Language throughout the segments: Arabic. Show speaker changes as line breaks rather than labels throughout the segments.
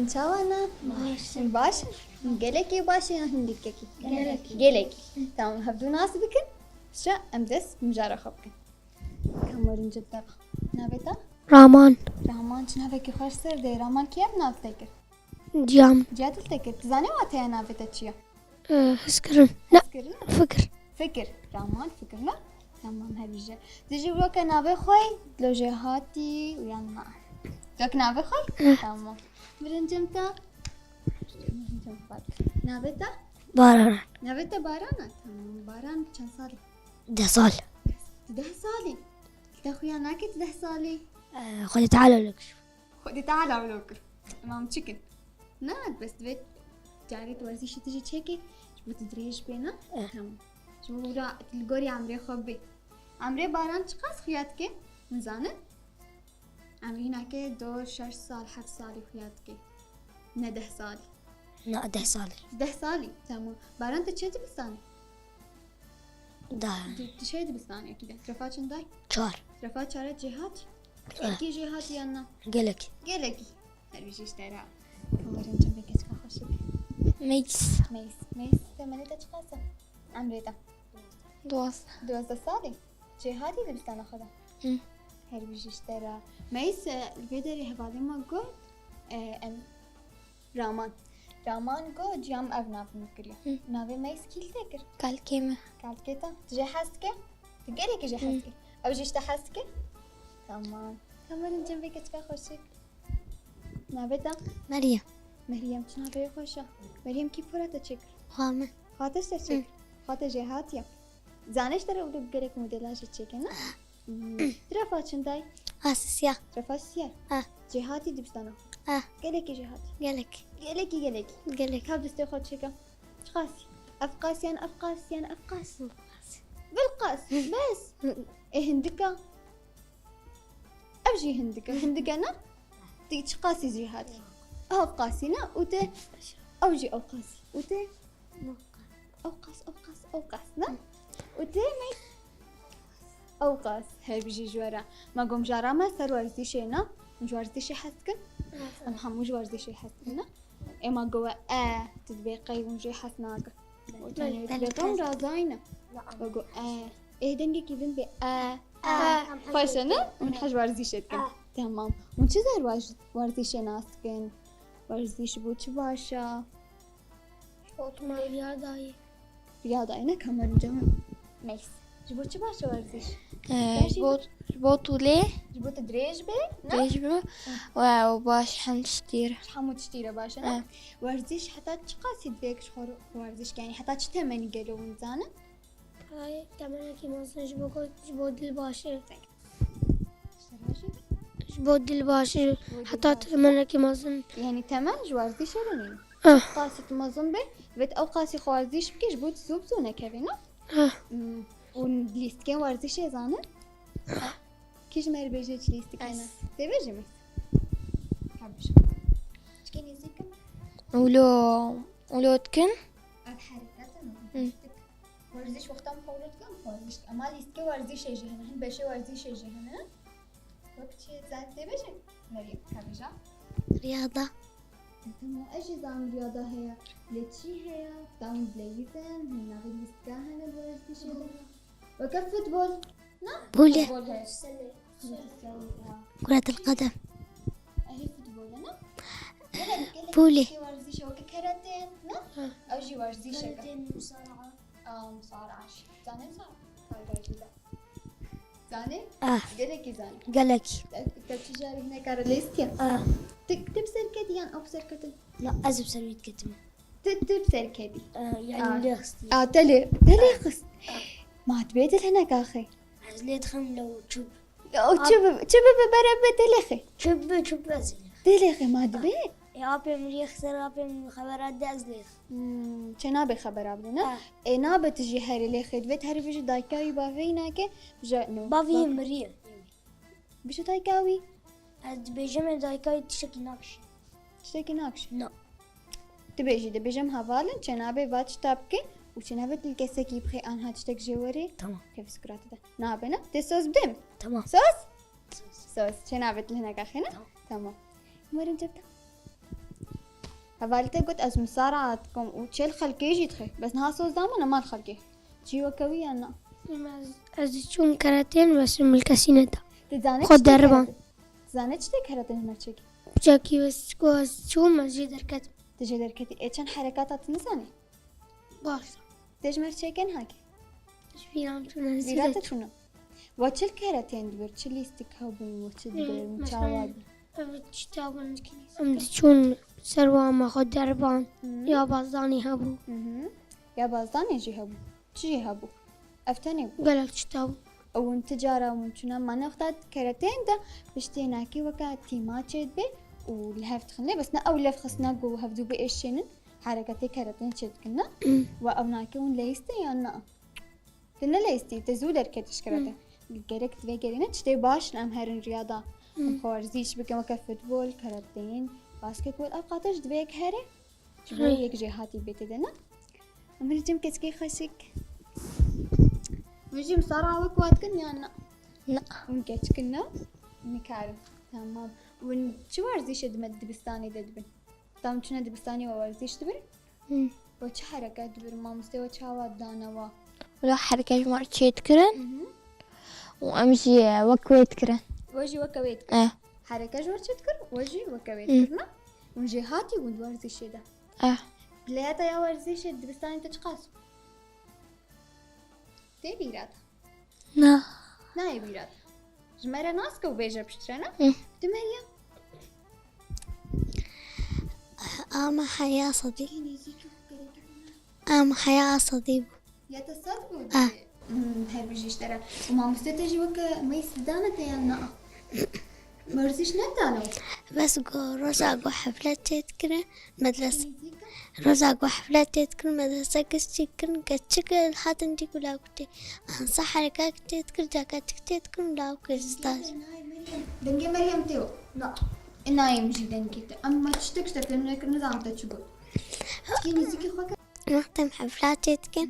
شاوانا باش قالكي باش هنديكي قالكي تمام هبدو ناس بكن شا امدس مجارة خبكن كمرن جدا نابتا
رامان
شنو هذاك خوش سر دي رامان كيف نافتكر
جام
جات التكر تزاني واتها نابتا تشيا
هسكرن لا فكر
رامان فكر لا تمام هبيجة تجي بروك نابي خوي لو جهاتي ويانا لوك نابي خوي تمام برنجمتا نابتا
باران
نابتا بارانا تمام باران كم صار
10 سال
10 صالي تخويا ناكي 10 صالي
خذي تعالوا لك
خدي تعال ولوكر مام تشيكن ناد بس بيت جاري تورزي شي تجي تشيكي شو تدريش بينا تمام شو ورا تلقوري عمري خبي عمري باران تشخص خياتك مزانه عمري هناك 6 سال 7 سال خياتك نا 10 سال
لا 10 سال
10 سالي تمام باران تشيتي بستاني
ده
تشيتي بستاني اكيد رفاتشن داي
شهر
رفات شارت جهات كي جهات يانا
قالك
قالكي هربيش اشترى كمرين جنبك اسكا خوشك ميس تمنيت اشخاصا عمريتا
دواس
12 سالي جهاتي دبستان اخذها هربيش اشترى ميس الفيدري هبالي ما قول رامان قول جام ابناف مكريا نابي ميس كيل تكر
كالكيمة
كالكيتا تجهزتك تقالك جهزتك او جيش تحسك تمام كمرين جنبك اسكا خوشك نابتا مريم شنو بيه خوشة مريم كيف فرات تشكر
خامة
خاطش تشكر خاطر جهاتيا زانش ترى ودو بقولك موديلاش تشكر نا ترفات شنداي
اساسيا
ترفاسيا جهاتي دبستانا قالك جهاتي قالك هاب دستي خد شكا شخاصي افقاسيان بالقاس بس هندكا أبجي هندكنا تيجي قاسي جهاتي أوقاسنا وته أوجي أوقاسي وته أوقاس نا وته مي أوقاس هاي بيجي جوارا ما قوم جارا ما صار ورزي شينا مجوارزي شي حسكن هم مجوارزي شي حسكنا إما جوا تدبيقي ونجي حسناك وتنيتهم رازاينا وجو إيه دنجي كيفن بي خوشنا ونحج ورزيشت كن تمام ونشي زار ورزيش ناسكن ورزيش بوش باشا
شوط ما
رياضة أنا كمان جمع ميس جبوش باشا ورزيش
بوطولي
جبوت دريج بي
تجربة وباش حنشتير
حمود تشتيره باشا ورزيش حتى تشقاسي دبيك شخور ورزيش يعني حتى تشتمني قالوا ونزانه
هاي تمنى مثلا جبود الباشر جبود الباشر حتى تمنى مثلا
يعني تمن جوارزي شرنين قاسي تمازن به بيت او قاسي خوارزيش بكي جبود زوبزونه كبينا وليست كان ورزيش يزانه كيش ما يربيجيش ليست كان تبيجي مس حبش شكين يزيكم
ولو تكن
الحركات ورزش وقتها مخولت كم ورزش أما ليست ورزش يجي هنا هن بشي ورزش يجي هنا وقت شيء زاد تبيجي مريم كبيجا
رياضة
تمو أيش زعم رياضة هي لتشي هي تاون بلايفن هنا غير ليست هنا ورزش يجي وكيف فوتبول
بولي
فوتبول هي
كرة القدم
أهي فوتبول أنا
بولي
ورزش وككراتين نا أو جي ورزش كراتين مصارعة مصارعة زاني مصارعة زاني قالك زاني
قالك
تبشي جاري هنا كارليستيا تكتب سركتيان أو سركتين
لا أزب سويت كتمة
تكتب سركتي
يعني ليه خستي
تلي خست ما تبيت هناك أخي
عزليت خم لو تشوب
تشوب ببربة تلي
تشوب أزلي
تلي ما تبيت
يا أبي مريخ سر أبي من خبرات دي أزليت
چنابه خبر آبدنا اینا تجی هری لیخید وید هری بيجي دايكاوي بافي ناكي بجا نو
بافي مريخ
بيجو دايكاوي
از بيجمع دايكاي تشكي ناكش
تشتكي ناكش
لا
تبيجي دبيجم هفالن چنابه واتش تابكي وچنابه تلكسه كي بخي آنها تشتك جواري
تمام
كيف سكرات ده نابنا تسوس بدم
تمام
صوص چنابه تلهناك أخينا تمام مرن جبتا هفالتي قلت از مسارعاتكم وتشيل خلكي يجي تخي بس نها صوص دامنا ما الخلكي تشي وكوي أنا
از چون كراتين بس ملكسينة دا
تزانت
خود دربان
تزانت شتي كهرتين هنرشك
بجاكي بس كو از چون مسجد دركت
تجي دركتي إيشان حركاتها تنساني
باش
تيج مرشكين هاكي
فيران چون
زيرات
نزيد
شنو وتشيل كهرتين دبر تشيل استكهبون وتشيل دبر متشاوب
ام چون سروا ما خود دربان يا بازاني هبو
يا بازان يجي هبو تجي هبو أفتني
قالك چتاو
أو تجارة ومنشنا ما ناخذت كرتين ده بشتيناكي وكا تيمات شد بي والهفت خلنا بس نا أو لف خصنا جو هفدو بإيشين حركتي كرتين شد كنا وأبناكي ون ليستي أنا تنا ليستي تزول ركتش كرتين الجرك تبي جرينا تشتي باش نعم هرن رياضة خوارزيش بكم وكا فوتبول كرتين باسكت بول أوقاتش تبيك هري شو يك جهاتي بيت دنا أمرجم كسكي خشك ويجي مصارعة وكوات كنا أنا
لا
ونكتش كنا نكارم تمام شو ورزيش دمد دبستاني دبن تام شنو دبستاني وورزيش دبر وش حركات دبر ما مستوى شهوات دانا
ولا حركة جمع تشيت كرن وأمشي وكويت كرن
وجي وكويت
اه
حركة جمع تذكر وجي وكويت كرنا ونجي هاتي ونورزيش ده
اه
بلاتا يا ورزيش دبستاني تشقاس تي بيرات
لا
ناي بيرات جمرة ناسك وبيجر بشترنا تمريا
أما حياة صديق أما حياة صديق
يا تصدقوا هاي بيجي اشترى وما مستتجي وكا ما يسدانا تيانا مرزيش ندانو
بس روزا حفلات تذكر مدرسة روزا حفلات تذكر مدرسة كشكن كشكل حاتن دي كلها كتي أنصح حركات تذكر جاكات تذكر لا كستاج
دنجي مريم تيو لا إنا يمشي دنجي أما تشتكش تفلم نظام تشبه كيني زيكي خوكا
نختم حفلات تذكر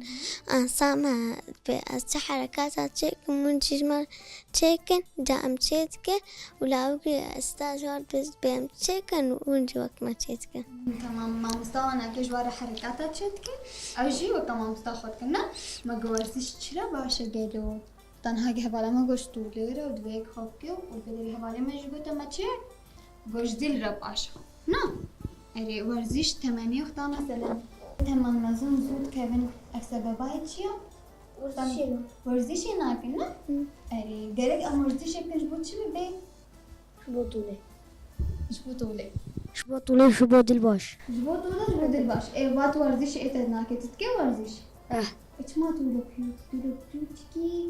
أنصامة بأنصح حركات تذكر من جمال تذكر دام تذكر ولا وكي استاجار بس بام تذكر ونجي وقت ما تذكر
تمام ما مستوانا كجوار حركاتها تشتكي أجي وكمان مستخد كنا ما جوارسيش تشرب باش جدو تنها جهبالة ما جوش طوليرة ودويك خوكيو وبدري هبالة ما جبوتا ما تشي جوش دل رب عشا نعم أري ورزيش 8 وقتا مثلا تمام نظن زود كيفن أكسباباي تشيا ورزيش ناكنا أري جرك أم ورزيش كنش بوتشي ببي
شبوطولي
جبوتولي
شبوطولي شبوط الباش
جبوتولا جبوت الباش إيه بات ورزيش إيه تناكي تتكي ورزيش إيش ما تقولوا كيوت كي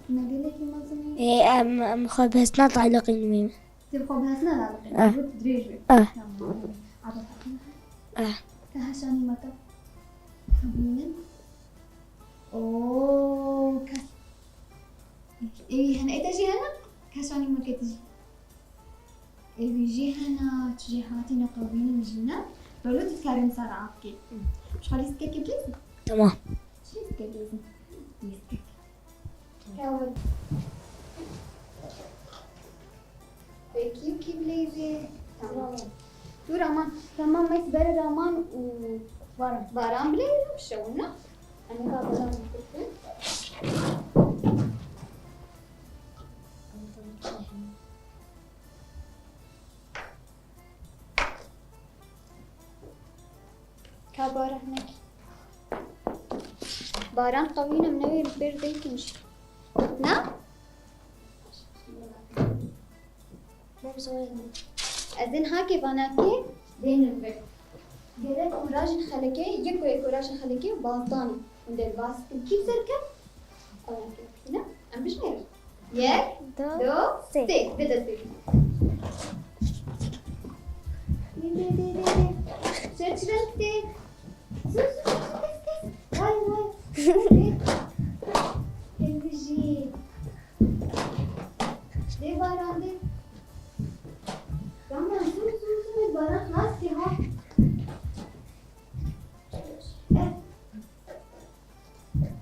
نقولك مثلا
ايه ام خبز نطلع لقيمة
تبقى بهاسنا لا جبوت دريجة كهشاني مكة خبينا أوه كاس إيه هنا إيه تجي هنا كهشاني مكة تجي إيه بيجي هنا تجي هاتي نقابين يجينا بلو تتكلم سرعة كي مش خلي سكيكي بليز
تمام
شو سكيكي سكيكي كيف بليزي تو رامان تمام ما يسبر رامان وباران بليزي بشونا أنا قابلة كابارة هناك باران قوينا منوي البير ديكنش نعم أذن هاكي بناكي بين البيت جريت وراجل خلكي يكو راجل خلكي وبالطاني وندير باسكن كيف زركب أنا كيف هنا أم بيش مير يك دو سي بدا سي سيرش رنتي هاي البيجي دي باران دي Tamam, sus bana nasıl ha?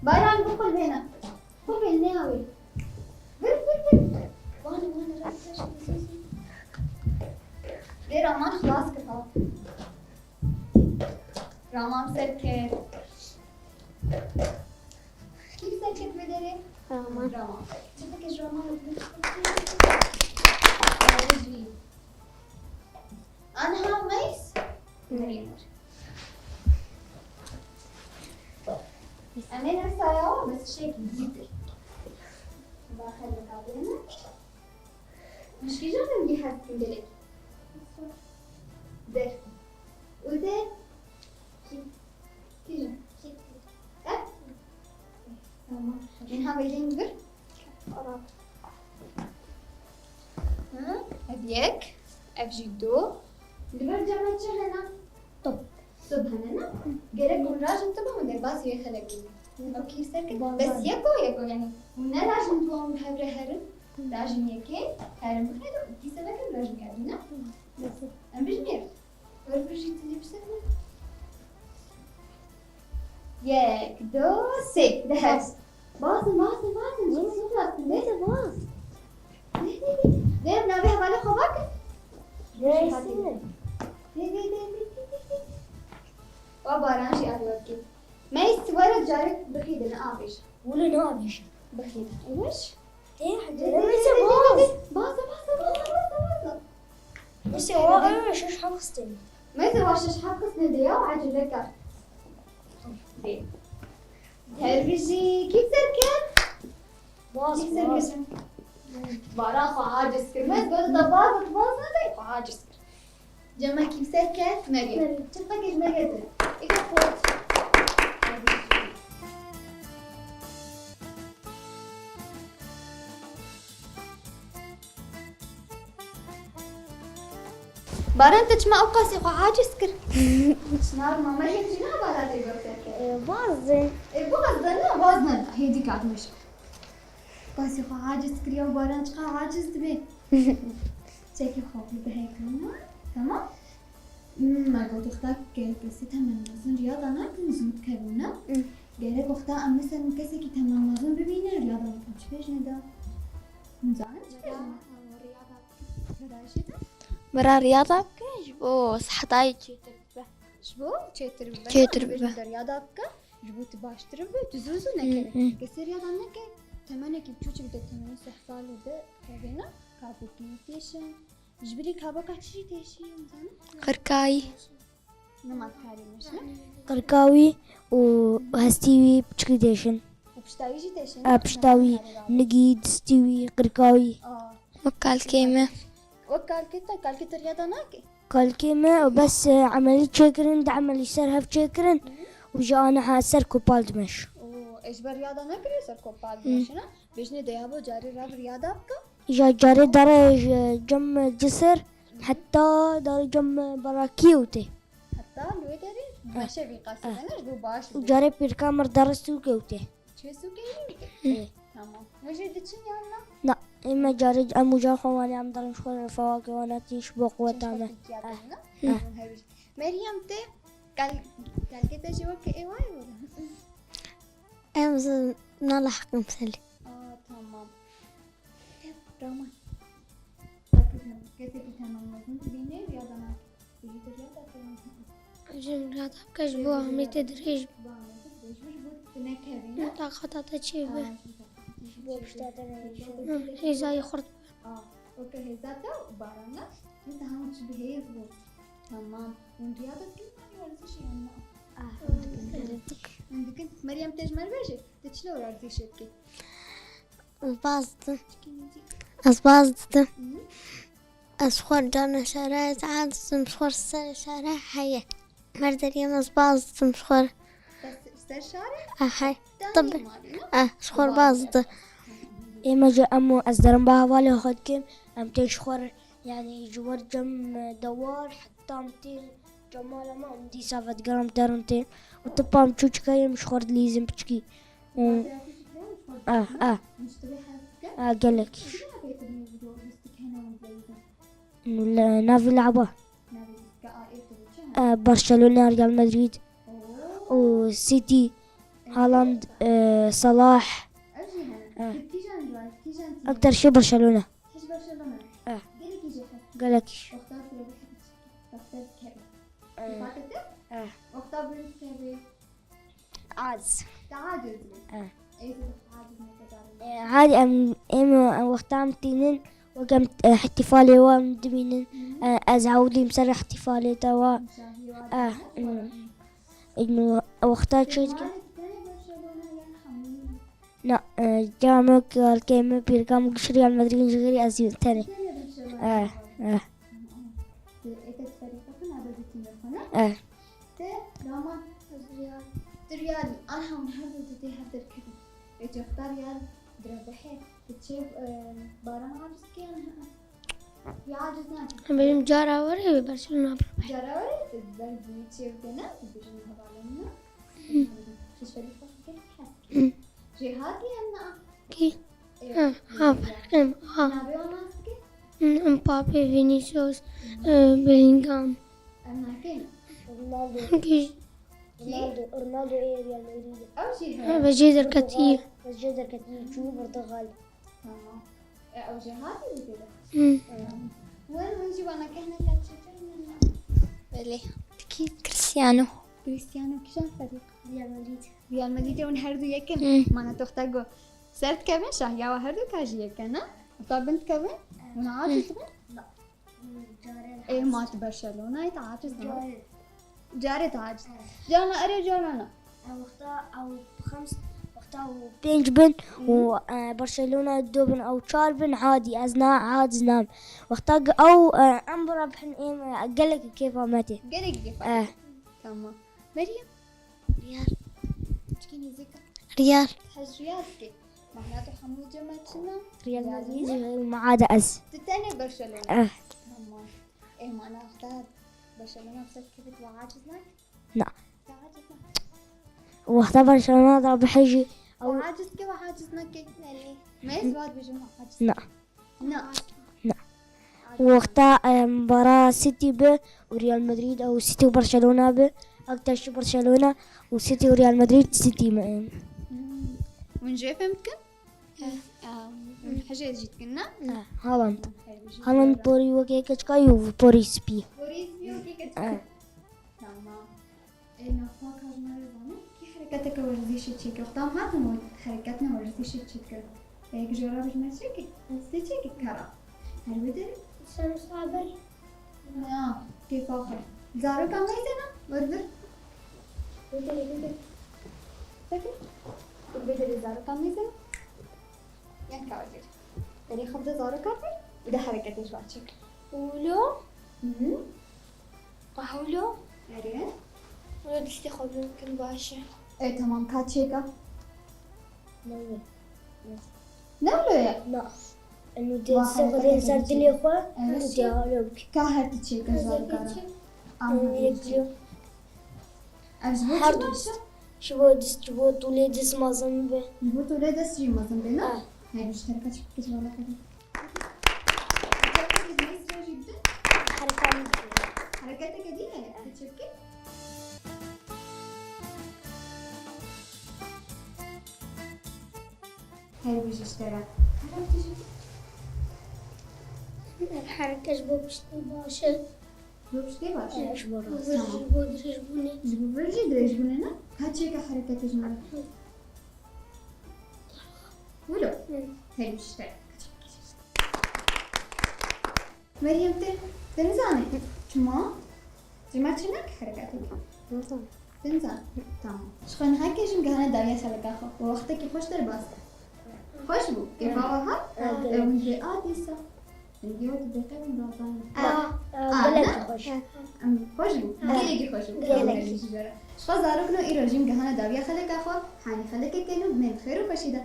Baran kukul bena. Kukul ne abi? Ver. Bana rahat. Bir aman خلاص كفاية. رامام سركت. كيف سركت بدري؟
رامان
رامام. شوفك ايش رامام. أنا ميس. مريم. أنا نسايا بس شيء جديد. باخذ مقابلنا. مش في جانب اللي حاسس بدلك. ده. وده. كذا. أه؟ تمام. من هاي بر. ها؟ أبيك. أبجدو. دبر جامعة هنا.
طب
صبح هنا. قالك والراجل تبع من الباص يخلقني. أوكي سركت. بس يكو يعني. من راجل تبع من حبر هرم. راجل يكين. هرم بخير. كيس لكن راجل كابينا. أنا بجمير. وربجي تجيب سنة. ياك دو سي ده باص شو صوتك ليش باص ليه بنبيها بالي خبرك ليه واباران شي أدوكي ما يستورد جارك بخيد أنا آبش
ولا نابش
بخيد إيش
ايه
باص
بس هو شو حفظتني
ما يتواش حقص نديا وعجل لك هربجي كيف سركت؟ كيف سركت؟ بارا عاجز كرمت قلت ضباط باص عاجز جمع كيف سركت؟ مريم شفتك ايش مريم؟ ايه فوت بارا انت ما اوقاسي عاجز كر شنار ما مريم شنو بارا تقول سركت؟
باظ
باظنا هي ديك عاد مش بس يخو عاجز كريا وباران شقا عاجز تبي شكل خوفي بهيك تمام ما قلت اختك قصتها من نظن رياضة أنا كنت زود كرونا قالك اختها مثلا كسكي تمام نظن ببينا رياضة ما كنتش فيش ندا مزعج
برا رياضة جبو صحتاي تشيتر
شبو تشيتر
تشيتر
رياضة جبو تباش تربي تزوزو نكره كسر رياضة نكره تمانك بتشوش بدك تمانين صحصال وده كابينا كابوكي تيشن جبري كابوكا تشي تيشي مثلا
قركاي
نما كاري مشنا
قركاوي وهستيوي بتشكيديشن
وبشتاوي جي تيشن
بشتاوي نقيد ستيوي قركاوي
وكال كيمة
وكال كيتا رياضة ناكي
كالكيمة وبس عملي تشكرن دا عملي سرها بتشكرن وجانا حاسر كوبالد مش
ايش بالرياضة نكري سر كوبال مشنا بيجني ديابو جاري راب رياضة بكا
جا جاري دار جم جسر حتى دار جم براكيوتي
حتى لوي داري ماشي بيقاسي انا جبو باش
وجاري بيركامر درستو كيوتي
شو سوكي تمام وجي دتشن يلا
لا إما جاري أمو جا خواني عم دارن شخور الفواكه وانا تيشبق وتعمل
مريم تي قال كده جواك ايه واي ولا
أمس نلحق مثلي
تمام راما كيف تمام ممكن تبيني رياضة معك تيجي رياضة
جن رياضة كجبوها مي تدريج
تنكرين
لا خطأت تشيبه هي زي خرط
اوكي هي ذاته وبارنا انت هم تشبهي يزبط تمام والرياضة كيف ما ورزش يعني عندك انت مريم تجمل بيجي تشلو ورزي شكي
أصبازت أسخور دانا شارع عاد سمسخور شارع هيا مرد اليوم أصبازت سمسخور
سر شارع
هاي طب سخور بازت
إما جا أمو أصدرن بها والي خد كم أم تشخور يعني جوار جم دوار حتى أمتين جمالة ما أمدي سافت قرام دارنتين وطبعا مشوش كاين مشخور ليزم بشكي قالك إنه نافي لعبة برشلونة ريال مدريد وسيتي هالاند صلاح أكتر شي برشلونة قالك
وقتا بنت كبي
عاز
تعاجز ايه تعاجز ما
عادي ام وقتا متينن وقم احتفالي ومدمينن ازعودي مسرح احتفالي توا انه وقتا شيء لا جامع الكيمة بيرقام قشري المدري جري أزيد تاني
ريالي أنا هم هذا تدي هذا الكذا إيش اختار ريال دربحه تشوف باران عاجز كيان يا عاجز ناك
بيم جارا وري برشلونة
جراوري تبدي تشوف كنا تبيجون هذا شو شريك فكر جهاد لأن
كي بركم مبابي فينيسيوس بيلينغهام
أنا كين
كي
رونالدو ايه ريال مدريد
أو شيء
بجيدر كتير
بس جدر كتير شو برتغال
تمام أو جهاد وكذا وين نجيب أنا كهنا كاتشتر بلي
أكيد كريستيانو
كيشان فريق
ريال مدريد
ريال مدريد ونهردو يكن ما نتوختاجو سرت كمان شهيا وهردو كاجي يكنا وطبنت كمان ونعاجز ايه مات برشلونة يتعاجز جاري تعاجز جانا أري جانا
وقتها او بخمس وقتها بينج بن وبرشلونة دوبن او تشاربن عادي ازنا عادي نام وقتها او امبر بحن ايه قالك كيف ماتي
قريق كيف تمام مريم
ريال
تشكيني ذكر
ريال
حج ريالك معناته حمو جمعتنا
ريال مدريد ما عاد از
تتاني برشلونة تمام ايه معناها اختار برشلونة بسكبت وعاجزناك
لا
تعاجزناك
وقتها برشلونة ضرب حجي او
وعاجزك وعاجزناك ما يزواد بجمع عاجز
لا
لا
وقتها مباراة سيتي ب وريال مدريد او سيتي وبرشلونة ب اكتر شي برشلونة وسيتي وريال مدريد سيتي
من جاي فهمتك؟ من حاجة جيت كنا
هالاند بوري وكيكا كاي وبوري سبي
بوريس بيو كيكا تمام انا فاكر مرة زمان كي حركاتك ورزيش تشيك وقتها هذا مو حركاتنا ورزيش تشيك هيك جربت ما تشيك تشيك كرا هل بدري
سنة صعبة
كيف آخر زارو كم هيدنا ورد بدري سكت بدري زارو كم هيدنا يعني كوازير يعني خبز زارو كافي وده حركة شو أشيك
ولو قهولو
عرفت
ولا دشتي خبز كم باشا
إيه تمام كاتشيكا
نوي
نولو يا
لا انه دي الصغر صارت لي اخوة وديالوك
كاهر تشيكا زارو كارا
يكلو
أجبوت
هاردوس شبو دس شبو طولي دس مازن به
نبوت ولاد السجين مثلا بينا هاي مشتركة شبكة ولا كذا جدا حركاتك قديمة تشكي هاي بيجي اشترى
الحركة جبو بشتي باشا
بوشتي باشا
شبو راس
جبو درجبوني
جبوا برجي دريش بننا هاتشيكا حركة جمالة ولو هاي بيجي اشترى مريم تنزاني شما جمعتناك حركاتك تنزان تمام شخون هاي كيش مقهنا داوية خلق اخو ووقتك خوش درباس خوش بو كيف هاها ونجي ديسا نجي وقت دقيقة من رازاني
بلد خوش
خوش بو قيلي خوش بو شخو زاروكنو ايرو جيم قهنا داوية خلق اخو حاني خلقك كنو من خير وفشيدة